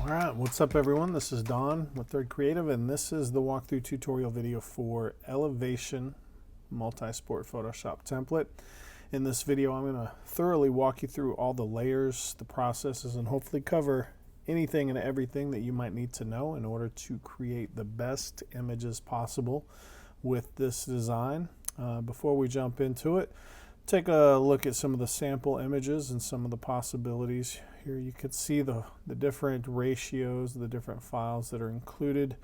Alright, what's up everyone? This is Don with Third Creative, and this is the walkthrough tutorial video for Elevation Multi-Sport Photoshop template. In this video I'm going to thoroughly walk you through all the layers, the processes, and hopefully cover anything and everything that you might need to know in order to create the best images possible with this design. Before we jump into it, take a look at some of the sample images and some of the possibilities. Here you can see the different ratios, the different files that are included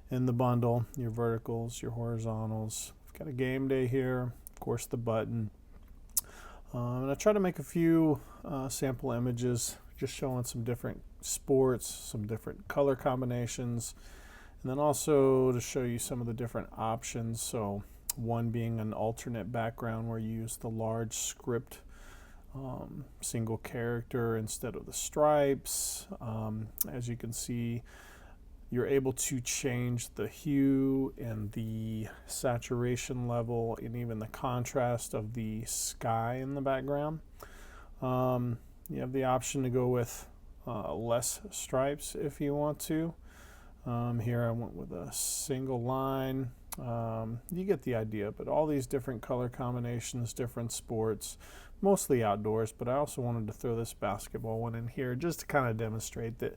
in the bundle, your verticals, your horizontals. We've got a game day here, of course the button. And I try to make a few sample images just showing some different sports, some different color combinations, and then also to show you some of the different options. So one being an alternate background where you use the large script single character instead of the stripes. As you can see, you're able to change the hue and the saturation level and even the contrast of the sky in the background. You have the option to go with less stripes if you want to. Here I went with a single line. You get the idea, but all these different color combinations, different sports, mostly outdoors, but I also wanted to throw this basketball one in here just to kind of demonstrate that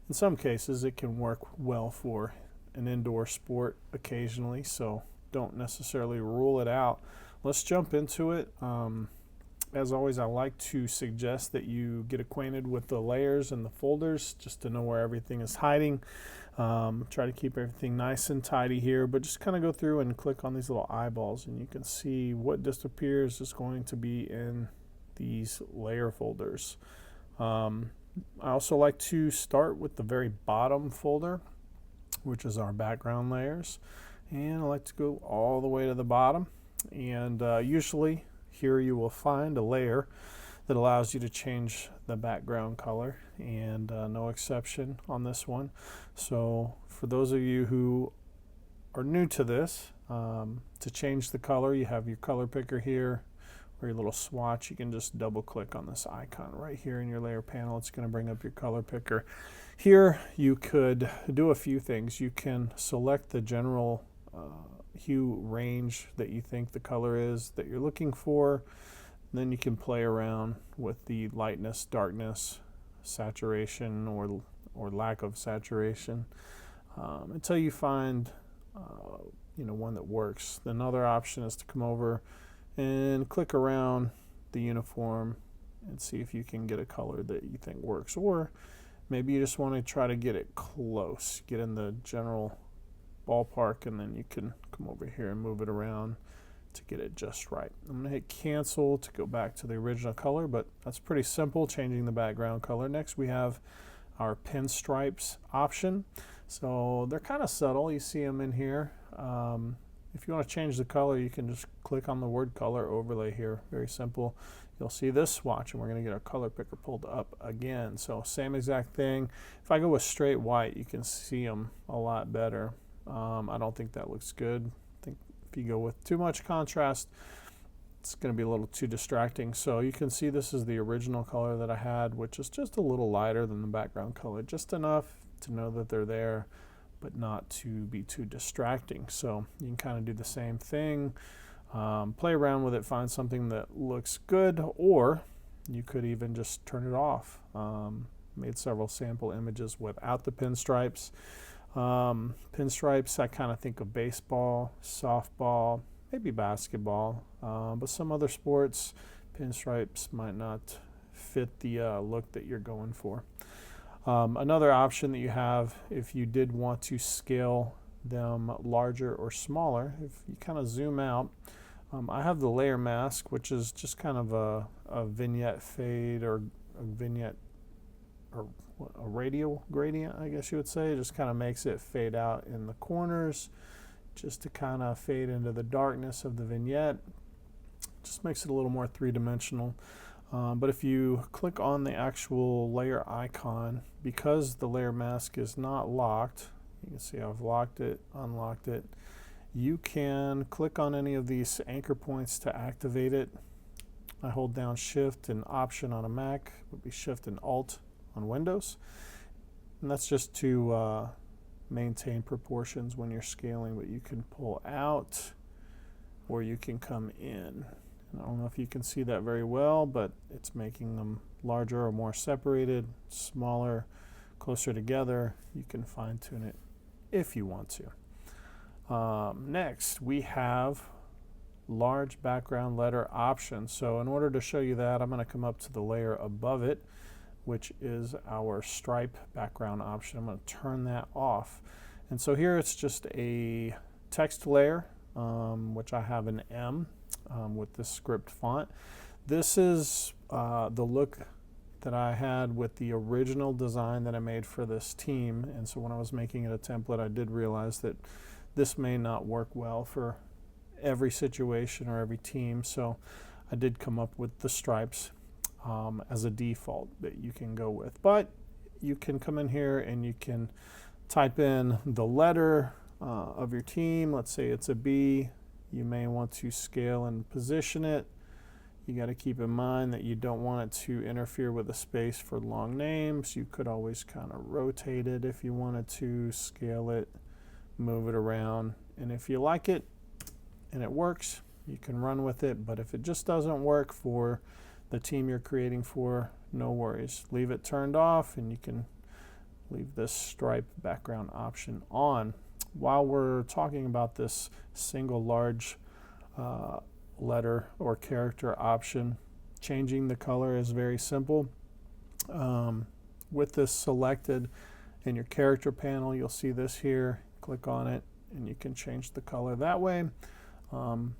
in some cases it can work well for an indoor sport occasionally, so don't necessarily rule it out. Let's jump into it. As always, I like to suggest that you get acquainted with the layers and the folders just to know where everything is hiding. Try to keep everything nice and tidy here, but just kind of go through and click on these little eyeballs and you can see what disappears is going to be in these layer folders. I also like to start with the very bottom folder, which is our background layers, and I like to go all the way to the bottom, and usually here you will find a layer that allows you to change the background color, and no exception on this one. So for those of you who are new to this, to change the color, you have your color picker here or your little swatch. You can just double click on this icon right here in your layer panel. It's going to bring up your color picker. Here you could do a few things. You can select the general hue range that you think the color is that you're looking for. Then you can play around with the lightness, darkness, saturation, or lack of saturation until you find one that works. Another option is to come over and click around the uniform and see if you can get a color that you think works, or maybe you just want to try to get it close, get in the general ballpark, and then you can come over here and move it around to get it just right. I'm going to hit cancel to go back to the original color, but that's pretty simple, changing the background color. Next we have our pinstripes option. So they're kind of subtle, you see them in here. If you want to change the color, you can just click on the word color overlay here. Very simple. You'll see this swatch, and we're going to get our color picker pulled up again. So same exact thing. If I go with straight white, you can see them a lot better. I don't think that looks good. I think if you go with too much contrast, it's going to be a little too distracting. So you can see this is the original color that I had, which is just a little lighter than the background color, just enough to know that they're there, but not to be too distracting. So you can kind of do the same thing, play around with it, find something that looks good, or you could even just turn it off. Made several sample images without the pinstripes. Pinstripes, I kind of think of baseball, softball, maybe basketball, but some other sports, pinstripes might not fit the look that you're going for. Another option that you have, if you did want to scale them larger or smaller, if you kind of zoom out, I have the layer mask, which is just kind of a vignette fade, or a vignette, or a radial gradient, I guess you would say. It just kind of makes it fade out in the corners just to kind of fade into the darkness of the vignette. Just makes it a little more three-dimensional. But if you click on the actual layer icon, because the layer mask is not locked, you can see I've locked it, unlocked it, you can click on any of these anchor points to activate it. I hold down Shift and Option on a Mac, would be Shift and Alt on Windows. And that's just to maintain proportions when you're scaling, but you can pull out or you can come in. And I don't know if you can see that very well, but it's making them larger or more separated, smaller, closer together. You can fine tune it if you want to. Next, we have large background letter options. So in order to show you that, I'm going to come up to the layer above it, which is our stripe background option. I'm going to turn that off. And so here it's just a text layer, which I have an M with this script font. This is the look that I had with the original design that I made for this team. And so when I was making it a template, I did realize that this may not work well for every situation or every team. So I did come up with the stripes as a default that you can go with. But you can come in here and you can type in the letter of your team. Let's say it's a B. You may want to scale and position it. You got to keep in mind that you don't want it to interfere with the space for long names. You could always kind of rotate it if you wanted to, scale it, move it around. And if you like it and it works, you can run with it. But if it just doesn't work for the team you're creating for, no worries. Leave it turned off and you can leave this stripe background option on. While we're talking about this single large letter or character option, changing the color is very simple. With this selected in your character panel, you'll see this here. Click on it and you can change the color that way. You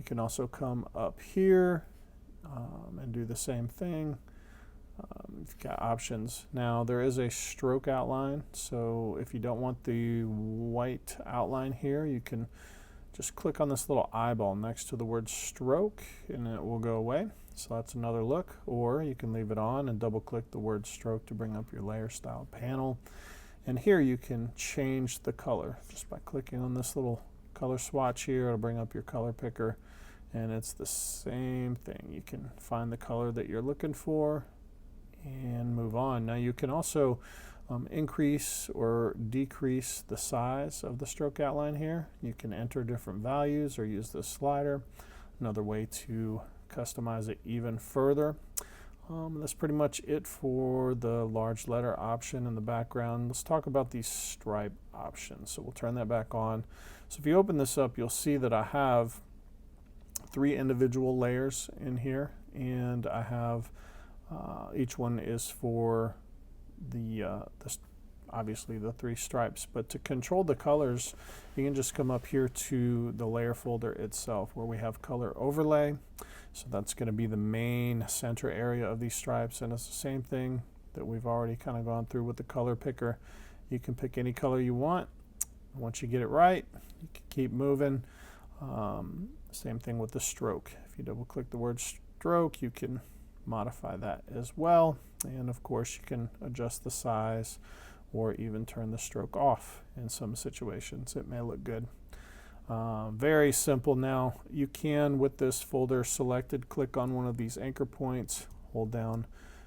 can also come up here and do the same thing. You've got options. Now there is a stroke outline, so if you don't want the white outline here, you can just click on this little eyeball next to the word stroke and it will go away. So that's another look. Or you can leave it on and double click the word stroke to bring up your layer style panel. And here you can change the color just by clicking on this little color swatch here. It'll bring up your color picker and it's the same thing. You can find the color that you're looking for and move on. Now you can also increase or decrease the size of the stroke outline here. You can enter different values or use this slider. Another way to customize it even further. That's pretty much it for the large letter option in the background. Let's talk about these stripe options. So we'll turn that back on. So if you open this up, you'll see that I have 3 individual layers in here, and I have each one is for the obviously the 3 stripes. But to control the colors, you can just come up here to the layer folder itself where we have color overlay. So that's going to be the main center area of these stripes, and it's the same thing that we've already kind of gone through with the color picker. You can pick any color you want. Once you get it right, you can keep moving. Same thing with the stroke. If you double click the word stroke, you can modify that as well. And of course you can adjust the size or even turn the stroke off in some situations. It may look good. Very simple. Now you can, with this folder selected, click on one of these anchor points, hold down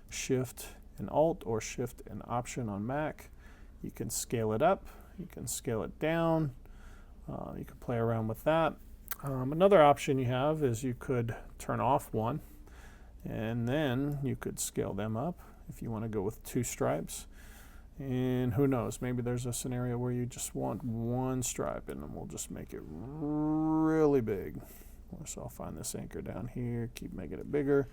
Shift and Alt or Shift and Option on Mac. You can scale it up, you can scale it down, you can play around with that. Another option you have is you could turn off one and then you could scale them up if you want to go with 2 stripes. And who knows, maybe there's a scenario where you just want 1 stripe and then we'll just make it really big. So I'll find this anchor down here, keep making it bigger.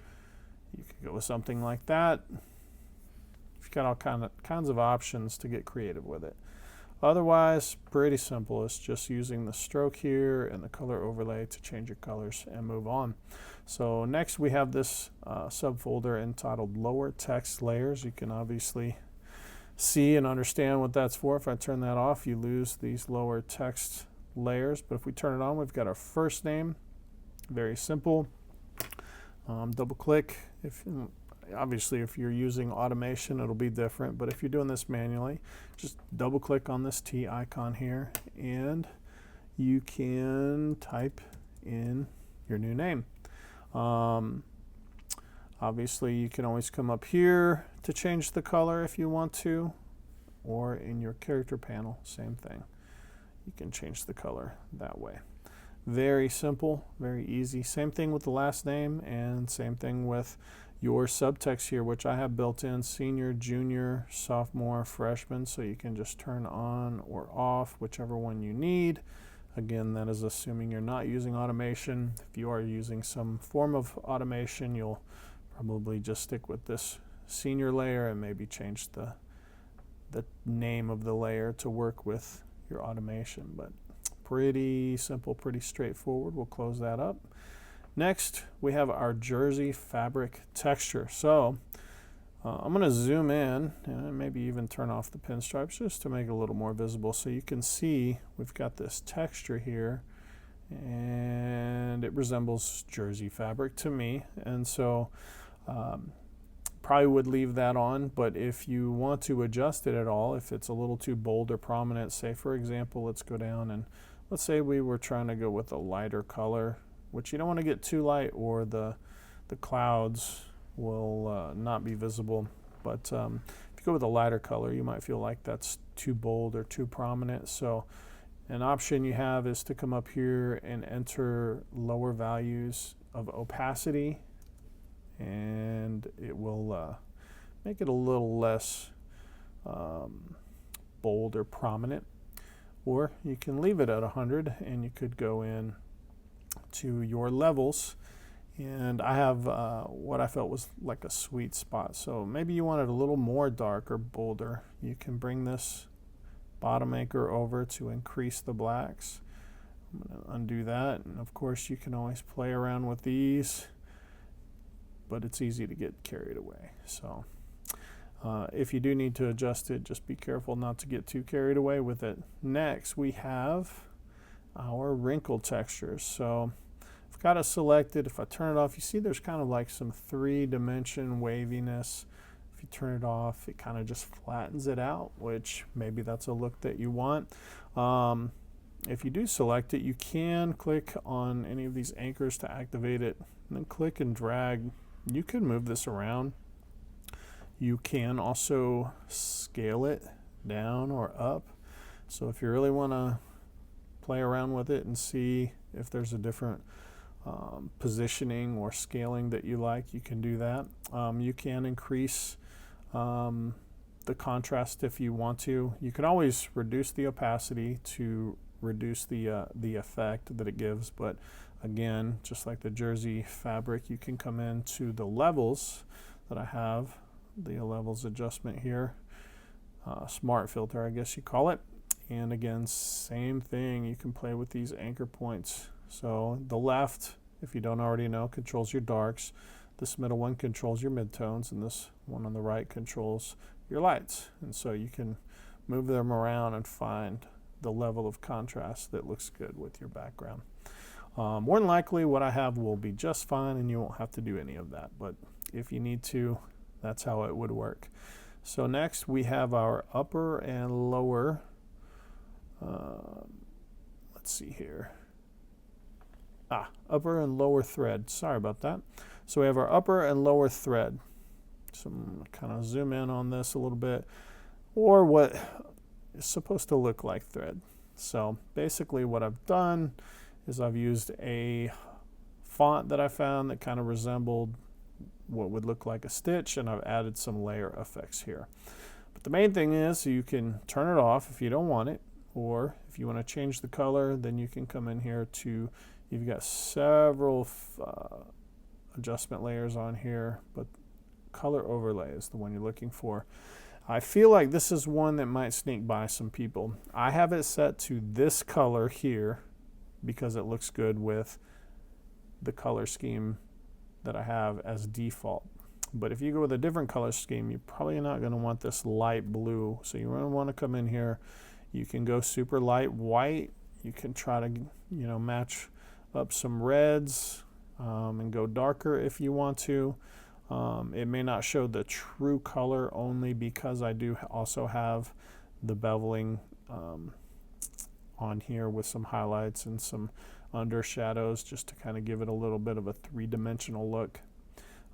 You could go with something like that. You've got all kinds of options to get creative with it. Otherwise, pretty simple. It's just using the stroke here and the color overlay to change your colors and move on. So next we have this subfolder entitled Lower Text Layers. You can obviously see and understand what that's for. If I turn that off, you lose these lower text layers. But if we turn it on, we've got our first name. Very simple. Double click. Obviously, if you're using automation, it'll be different, but if you're doing this manually, just double click on this T icon here and you can type in your new name. Obviously you can always come up here to change the color if you want to, or in your character panel, same thing. You can change the color that way. Very simple, very easy. Same thing with the last name, and same thing with your subtext here, which I have built in: senior, junior, sophomore, freshman, so you can just turn on or off whichever one you need. Again, that is assuming you're not using automation. If you are using some form of automation, you'll probably just stick with this senior layer and maybe change the name of the layer to work with your automation. But pretty simple, pretty straightforward. We'll close that up. Next, we have our jersey fabric texture. So I'm going to zoom in and maybe even turn off the pinstripes just to make it a little more visible, so you can see we've got this texture here, and it resembles jersey fabric to me. And so probably would leave that on, but if you want to adjust it at all, if it's a little too bold or prominent, say for example, let's go down and let's say we were trying to go with a lighter color, which you don't want to get too light or the clouds will not be visible. But if you go with a lighter color, you might feel like that's too bold or too prominent. So an option you have is to come up here and enter lower values of opacity, and it will make it a little less bold or prominent. Or you can leave it at 100, and you could go in to your levels, and I have what I felt was like a sweet spot. So maybe you want it a little more dark or bolder. You can bring this bottom anchor over to increase the blacks. I'm going to undo that, and of course you can always play around with these, but it's easy to get carried away. So if you do need to adjust it, just be careful not to get too carried away with it. Next, we have our wrinkle textures. So I've got it selected. If I turn it off, you see there's kind of like some 3-dimension waviness. If you turn it off, it kind of just flattens it out, which maybe that's a look that you want. If you do select it, you can click on any of these anchors to activate it, and then click and drag. You can move this around. You can also scale it down or up. So if you really want to play around with it and see if there's a different positioning or scaling that you like, you can do that. You can increase the contrast if you want to. You can always reduce the opacity to reduce the effect that it gives, but again, just like the jersey fabric, you can come into the levels that I have, the levels adjustment here, smart filter I guess you call it, and again, same thing, you can play with these anchor points. So the left, if you don't already know, controls your darks, this middle one controls your midtones, and this one on the right controls your lights. And so you can move them around and find the level of contrast that looks good with your background. More than likely what I have will be just fine, and you won't have to do any of that, but if you need to, that's how it would work. So next we have our upper and lower, let's see here, upper and lower thread, sorry about that. So we have our upper and lower thread. So I'm going to kind of zoom in on this a little bit, or what is supposed to look like thread. So basically what I've done is I've used a font that I found that kind of resembled what would look like a stitch, and I've added some layer effects here. But the main thing is you can turn it off if you don't want it, or if you want to change the color, then you can come in here to, you've got several adjustment layers on here, but color overlay is the one you're looking for. I feel like this is one that might sneak by some people. I have it set to this color here because it looks good with the color scheme that I have as default. But if you go with a different color scheme, you're probably not going to want this light blue. So you're going to want to come in here. You can go super light white. You can try to, match up some reds and go darker if you want to. It may not show the true color only because I do also have the beveling on here with some highlights and some under shadows just to kind of give it a little bit of a 3-dimensional look.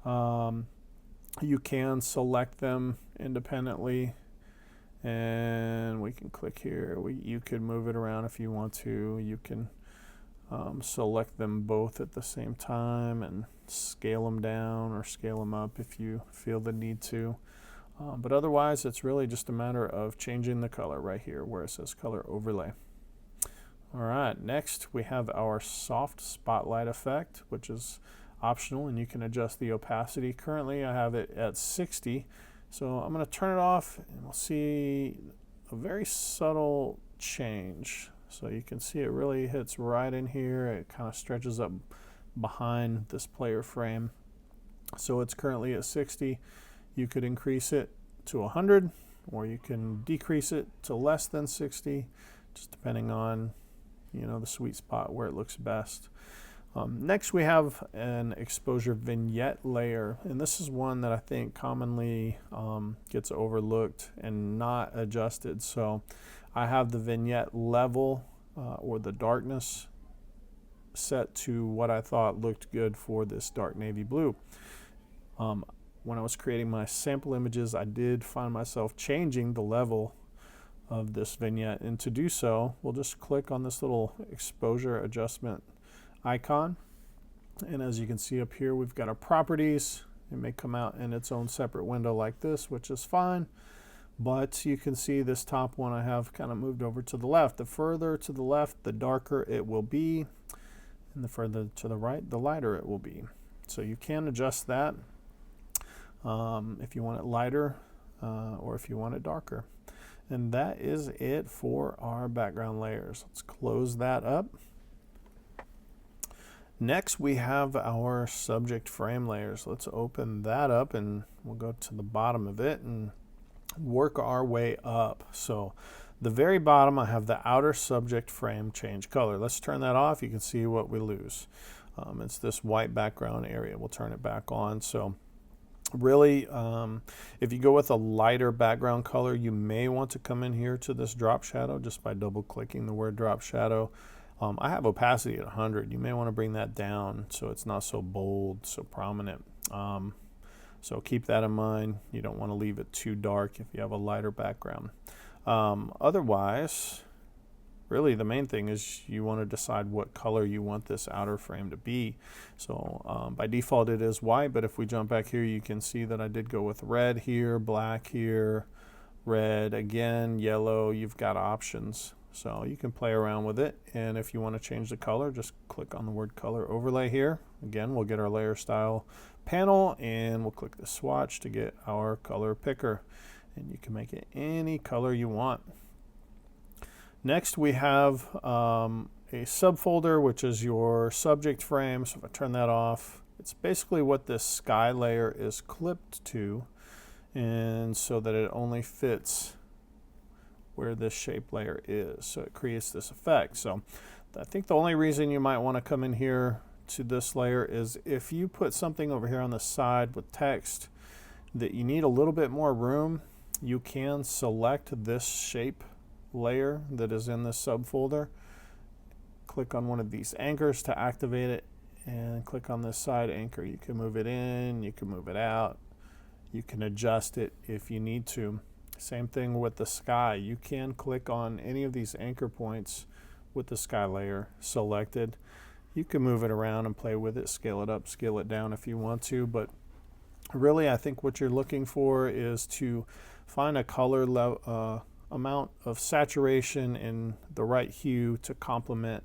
You can select them independently, and we can click here. You could move it around if you want to. You can select them both at the same time and scale them down or scale them up if you feel the need to. But otherwise, it's really just a matter of changing the color right here where it says color overlay. All right, next we have our soft spotlight effect, which is optional, and you can adjust the opacity. Currently I have it at 60, so I'm going to turn it off and we'll see a very subtle change. So you can see it really hits right in here. It kind of stretches up behind this player frame. So it's currently at 60. You could increase it to 100, or you can decrease it to less than 60, just depending on, you know, the sweet spot where it looks best. Next we have an exposure vignette layer, and this is one that I think commonly gets overlooked and not adjusted. So I have the vignette level or the darkness set to what I thought looked good for this dark navy blue. When I was creating my sample images, I did find myself changing the level of this vignette, and to do so, we'll just click on this little exposure adjustment icon, and as you can see up here, we've got our properties. It may come out in its own separate window like this, which is fine, but you can see this top one I have kind of moved over to the left. The further to the left, the darker it will be, and the further to the right, the lighter it will be. So you can adjust that if you want it lighter or if you want it darker. And that is it for our background layers. Let's close that up. Next we have our subject frame layers. Let's open that up and we'll go to the bottom of it and work our way up. So the very bottom, I have the outer subject frame change color. Let's turn that off. You can see what we lose. It's this white background area. We'll turn it back on. So really, if you go with a lighter background color, you may want to come in here to this drop shadow just by double clicking the word drop shadow. I have opacity at 100. You may want to bring that down so it's not so bold, so prominent. So keep that in mind. You don't want to leave it too dark if you have a lighter background. Otherwise, really the main thing is you want to decide what color you want this outer frame to be. So by default it is white, but if we jump back here, you can see that I did go with red here, black here, red again, yellow. You've got options, so you can play around with it. And if you want to change the color, just click on the word color overlay here. Again, we'll get our layer style panel and we'll click the swatch to get our color picker, and you can make it any color you want. Next we have a subfolder, which is your subject frame. So if I turn that off, it's basically what this sky layer is clipped to, and so that it only fits where this shape layer is. So it creates this effect. So I think the only reason you might want to come in here to this layer is if you put something over here on the side with text that you need a little bit more room, you can select this shape layer that is in this subfolder, click on one of these anchors to activate it, and click on this side anchor. You can move it in, you can move it out, you can adjust it if you need to. Same thing with the sky. You can click on any of these anchor points with the sky layer selected. You can move it around and play with it, scale it up, scale it down if you want to, but really I think what you're looking for is to find a color amount of saturation in the right hue to complement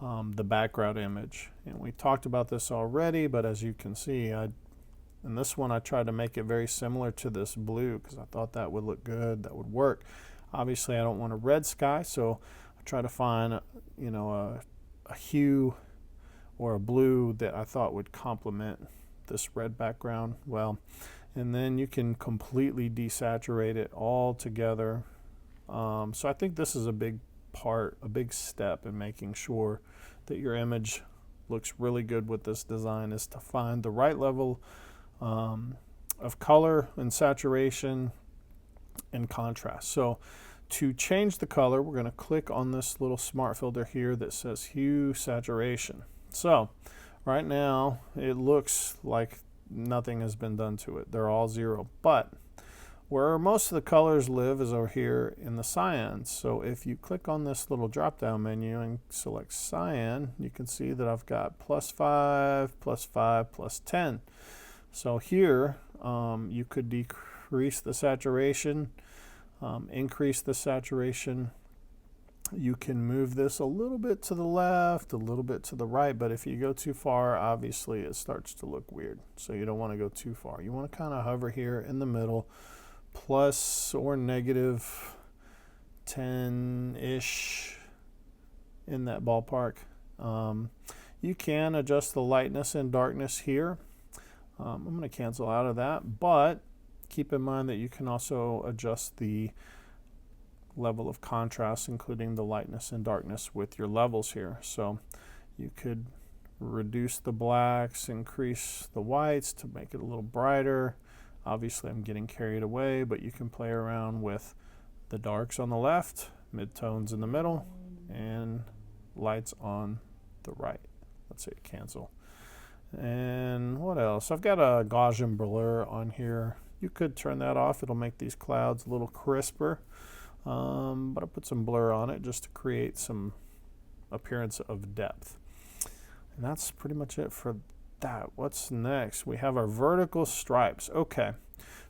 the background image. And we talked about this already, but as you can see, in this one I tried to make it very similar to this blue because I thought that would look good, that would work. Obviously I don't want a red sky, so I try to find a hue or a blue that I thought would complement this red background well, and then you can completely desaturate it all together. So I think this is a big part, a big step in making sure that your image looks really good with this design, is to find the right level of color and saturation and contrast. So to change the color, we're going to click on this little smart filter here that says hue saturation. So right now it looks like nothing has been done to it. They're all 0. But where most of the colors live is over here in the cyans. So if you click on this little drop down menu and select cyan, you can see that I've got +5, +5, +10. So here you could decrease the saturation, increase the saturation. You can move this a little bit to the left, a little bit to the right, but if you go too far, obviously it starts to look weird. So you don't want to go too far. You want to kind of hover here in the middle, plus or negative 10-ish, in that ballpark. You can adjust the lightness and darkness here. I'm going to cancel out of that, but keep in mind that you can also adjust the level of contrast, including the lightness and darkness with your levels here. So you could reduce the blacks, increase the whites to make it a little brighter. Obviously I'm getting carried away, but you can play around with the darks on the left, midtones in the middle, and lights on the right. Let's say cancel. And what else? I've got a Gaussian blur on here. You could turn that off. It'll make these clouds a little crisper. But I put some blur on it just to create some appearance of depth. And that's pretty much it for that. What's next? We have our vertical stripes. Okay,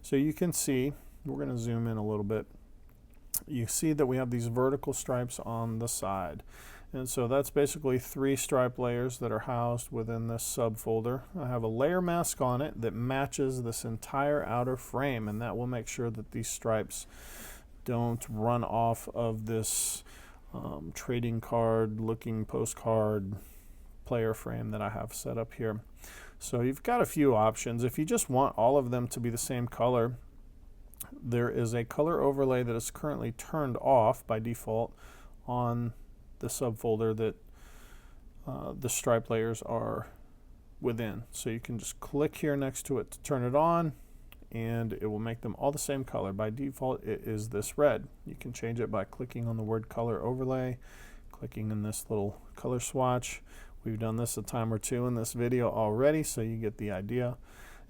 so you can see, we're going to zoom in a little bit. You see that we have these vertical stripes on the side. And so that's basically 3 stripe layers that are housed within this subfolder. I have a layer mask on it that matches this entire outer frame, and that will make sure that these stripes don't run off of this trading card looking postcard player frame that I have set up here. So you've got a few options. If you just want all of them to be the same color, there is a color overlay that is currently turned off by default on the subfolder that the stripe layers are within. So you can just click here next to it to turn it on, and it will make them all the same color. By default, it is this red. You can change it by clicking on the word color overlay, clicking in this little color swatch. We've done this a time or two in this video already, so you get the idea.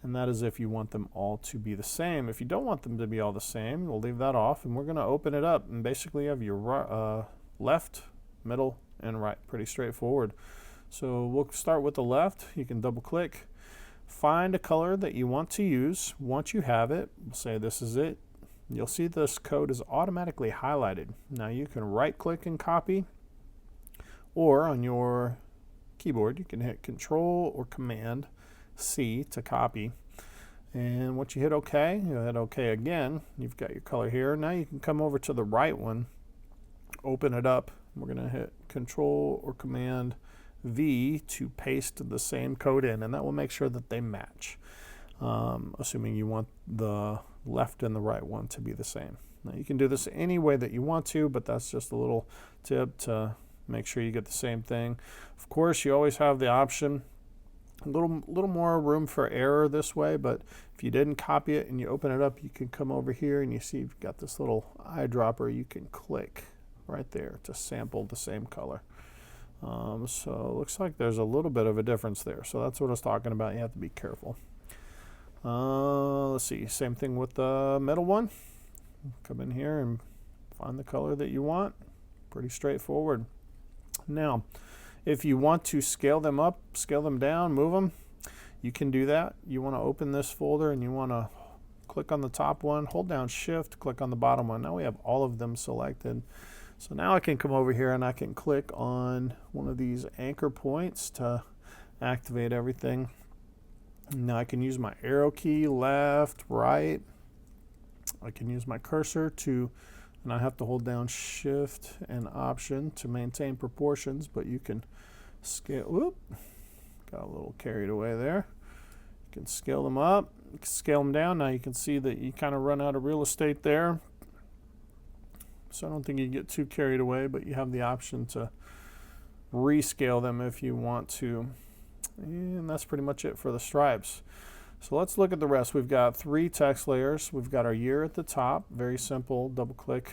And that is if you want them all to be the same. If you don't want them to be all the same, we'll leave that off, and we're going to open it up and basically have your left, middle, and right. Pretty straightforward. So we'll start with the left. You can double click, find a color that you want to use. Once you have it, we'll say this is it. You'll see this code is automatically highlighted. Now you can right click and copy, or on your keyboard you can hit Control or Command C to copy. And once you hit OK, you hit OK again. You've got your color here. Now you can come over to the right one, open it up. We're going to hit Control or Command V to paste the same code in, and that will make sure that they match, assuming you want the left and the right one to be the same. Now you can do this any way that you want to, but that's just a little tip to make sure you get the same thing. Of course, you always have the option, a little more room for error this way, but if you didn't copy it and you open it up, you can come over here and you see you've got this little eyedropper. You can click right there to sample the same color. So it looks like there's a little bit of a difference there. So that's what I was talking about. You have to be careful. Let's see, same thing with the middle one. Come in here and find the color that you want. Pretty straightforward. Now, if you want to scale them up, scale them down, move them, you can do that. You want to open this folder and you want to click on the top one, hold down Shift, click on the bottom one. Now we have all of them selected. So now I can come over here and I can click on one of these anchor points to activate everything. Now I can use my arrow key, left, right. I can use my cursor to, and I have to hold down Shift and Option to maintain proportions, but you can scale, whoop, got a little carried away there. You can scale them up, scale them down. Now you can see that you kind of run out of real estate there. So I don't think you get too carried away, but you have the option to rescale them if you want to. And that's pretty much it for the stripes. So let's look at the rest. We've got 3 text layers. We've got our year at the top. Very simple. Double click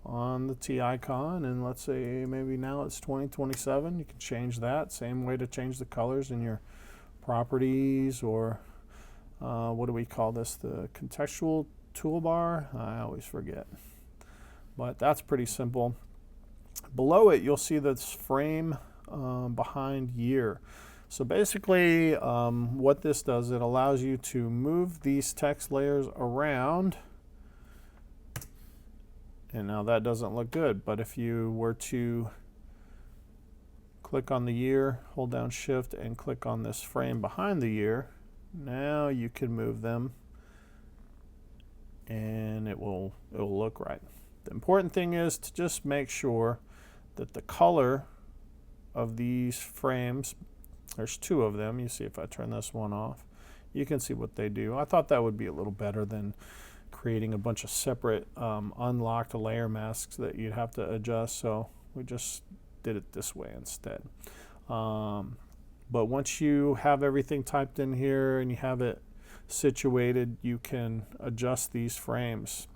on the T icon, and let's say maybe now it's 2027. You can change that. Same way to change the colors in your properties or what do we call this? The contextual toolbar? I always forget. But that's pretty simple. Below it, you'll see this frame behind year. So basically, what this does, it allows you to move these text layers around. And now that doesn't look good, but if you were to click on the year, hold down Shift, and click on this frame behind the year, now you can move them and it will look right. The important thing is to just make sure that the color of these frames, there's two of them, you see if I turn this one off, you can see what they do. I thought that would be a little better than creating a bunch of separate unlocked layer masks that you'd have to adjust, so we just did it this way instead. But once you have everything typed in here and you have it situated, you can adjust these frames.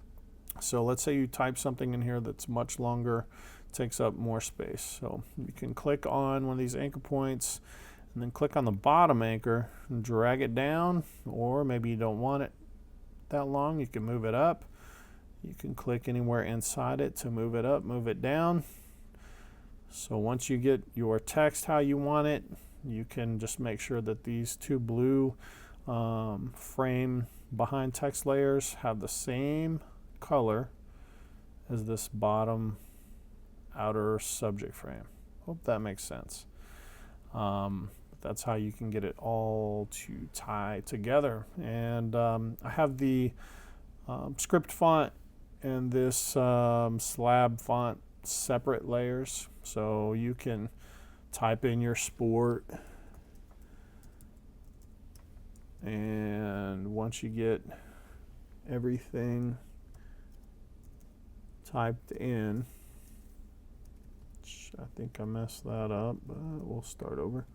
So let's say you type something in here that's much longer, takes up more space. So you can click on one of these anchor points and then click on the bottom anchor and drag it down, or maybe you don't want it that long, you can move it up. You can click anywhere inside it to move it up, move it down. So once you get your text how you want it, you can just make sure that these two blue frame behind text layers have the same color as this bottom outer subject frame. Hope that makes sense. That's how you can get it all to tie together. And I have the script font and this slab font separate layers, so you can type in your sport, and once you get everything typed in, I think I messed that up, but we'll start over.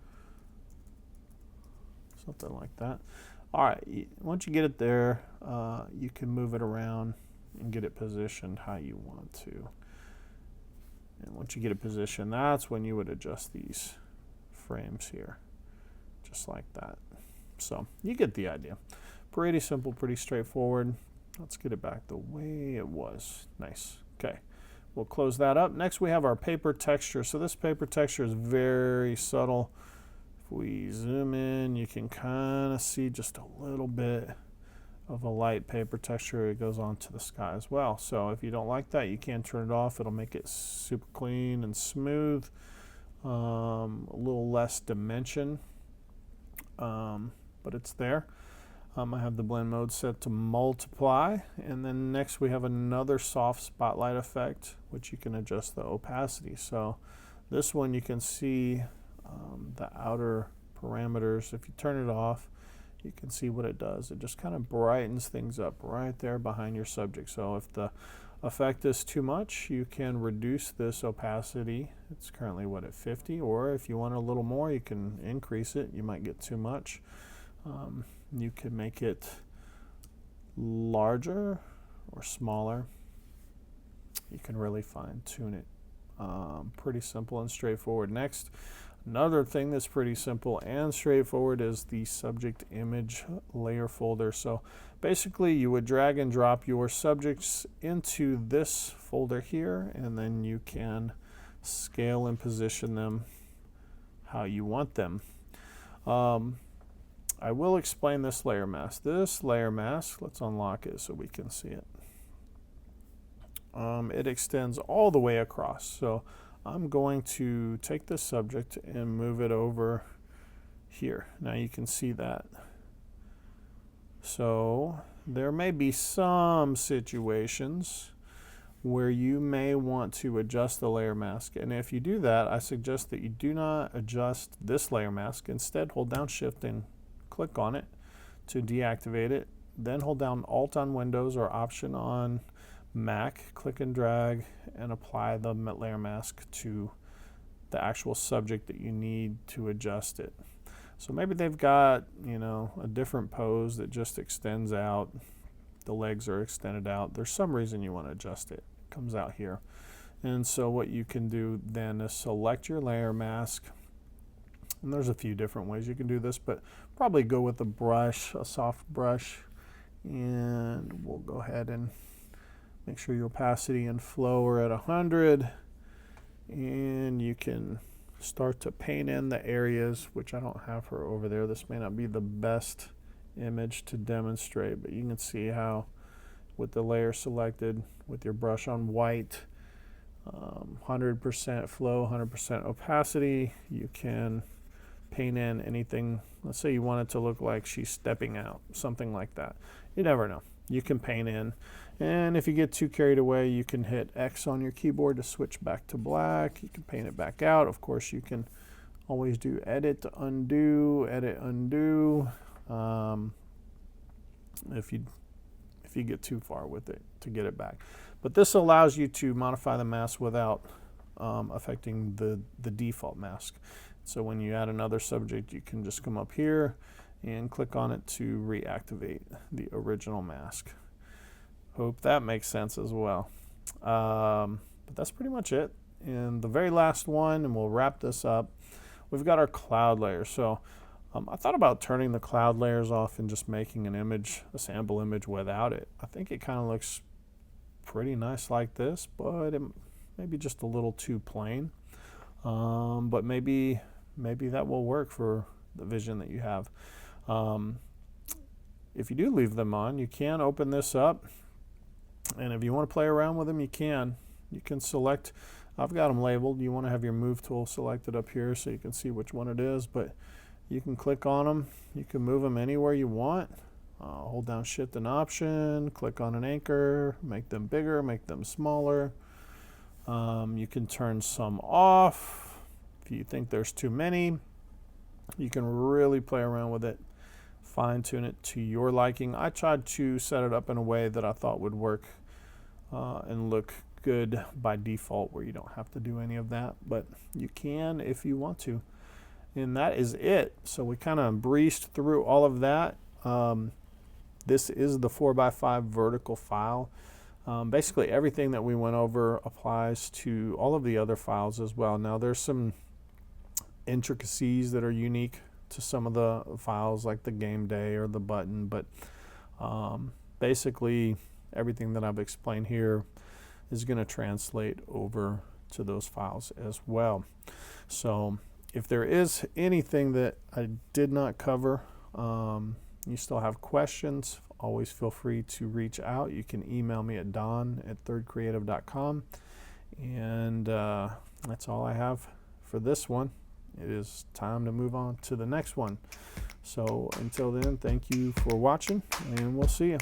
Something like that. All right, once you get it there, you can move it around and get it positioned how you want to. And once you get it positioned, that's when you would adjust these frames here, just like that. So you get the idea. Pretty simple, pretty straightforward. Let's get it back the way it was. Nice. Okay, we'll close that up. Next we have our paper texture. So this paper texture is very subtle. If we zoom in, you can kind of see just a little bit of a light paper texture. It goes on to the sky as well. So if you don't like that, you can turn it off. It'll make it super clean and smooth. A little less dimension, but it's there. I have the blend mode set to multiply, and then next we have another soft spotlight effect, which you can adjust the opacity. So this one you can see the outer parameters. If you turn it off, you can see what it does. It just kind of brightens things up right there behind your subject. So if the effect is too much, you can reduce this opacity. It's currently what, at 50, or if you want a little more, you can increase it. You might get too much. You can make it larger or smaller. You can really fine tune it. Pretty simple and straightforward. Next, another thing that's pretty simple and straightforward is the subject image layer folder. So basically you would drag and drop your subjects into this folder here, and then you can scale and position them how you want them. I will explain this layer mask. This layer mask, let's unlock it so we can see it. It extends all the way across. So I'm going to take this subject and move it over here. Now you can see that. So there may be some situations where you may want to adjust the layer mask. And if you do that, I suggest that you do not adjust this layer mask. Instead, hold down Shift and click on it to deactivate it. Then hold down Alt on Windows or Option on Mac, click and drag, and apply the layer mask to the actual subject that you need to adjust it. So maybe they've got, you know, a different pose that just extends out. The legs are extended out. There's some reason you want to adjust it. It comes out here. And so what you can do then is select your layer mask, And there's a few different ways you can do this, but probably go with a brush, a soft brush. And we'll go ahead and make sure your opacity and flow are at 100. And you can start to paint in the areas, which I don't have her over there. This may not be the best image to demonstrate, but you can see how with the layer selected, with your brush on white, 100% flow, 100% opacity, you can paint in anything. Let's say you want it to look like she's stepping out, something like that. You never know. You can paint in. And if you get too carried away, you can hit X on your keyboard to switch back to black. You can paint it back out. Of course, you can always do edit, undo, edit, undo. If you get too far with it to get it back. But this allows you to modify the mask without affecting the default mask. So when you add another subject, you can just come up here and click on it to reactivate the original mask. Hope that makes sense as well. But that's pretty much it. And the very last one, and we'll wrap this up, we've got our cloud layer. So I thought about turning the cloud layers off and just making an image, a sample image without it. I think it kind of looks pretty nice like this, but it may be just a little too plain. But maybe that will work for the vision that you have. If you do leave them on, you can open this up, and if you want to play around with them, you can. You can select, I've got them labeled. You want to have your move tool selected up here so you can see which one it is, but you can click on them. You can move them anywhere you want. Hold down Shift and Option, click on an anchor, make them bigger, make them smaller. You can turn some off. If you think there's too many, you can really play around with it, fine tune it to your liking. I tried to set it up in a way that I thought would work and look good by default, where you don't have to do any of that, but you can if you want to. And that is it. So we kind of breezed through all of that. This is the 4x5 vertical file. Basically everything that we went over applies to all of the other files as well. Now there's some intricacies that are unique to some of the files, like the game day or the button, but basically everything that I've explained here is going to translate over to those files as well. So if there is anything that I did not cover, you still have questions, always feel free to reach out. You can email me at don@thirdcreative.com. And that's all I have for this one. It is time to move on to the next one. So until then, thank you for watching, and we'll see you.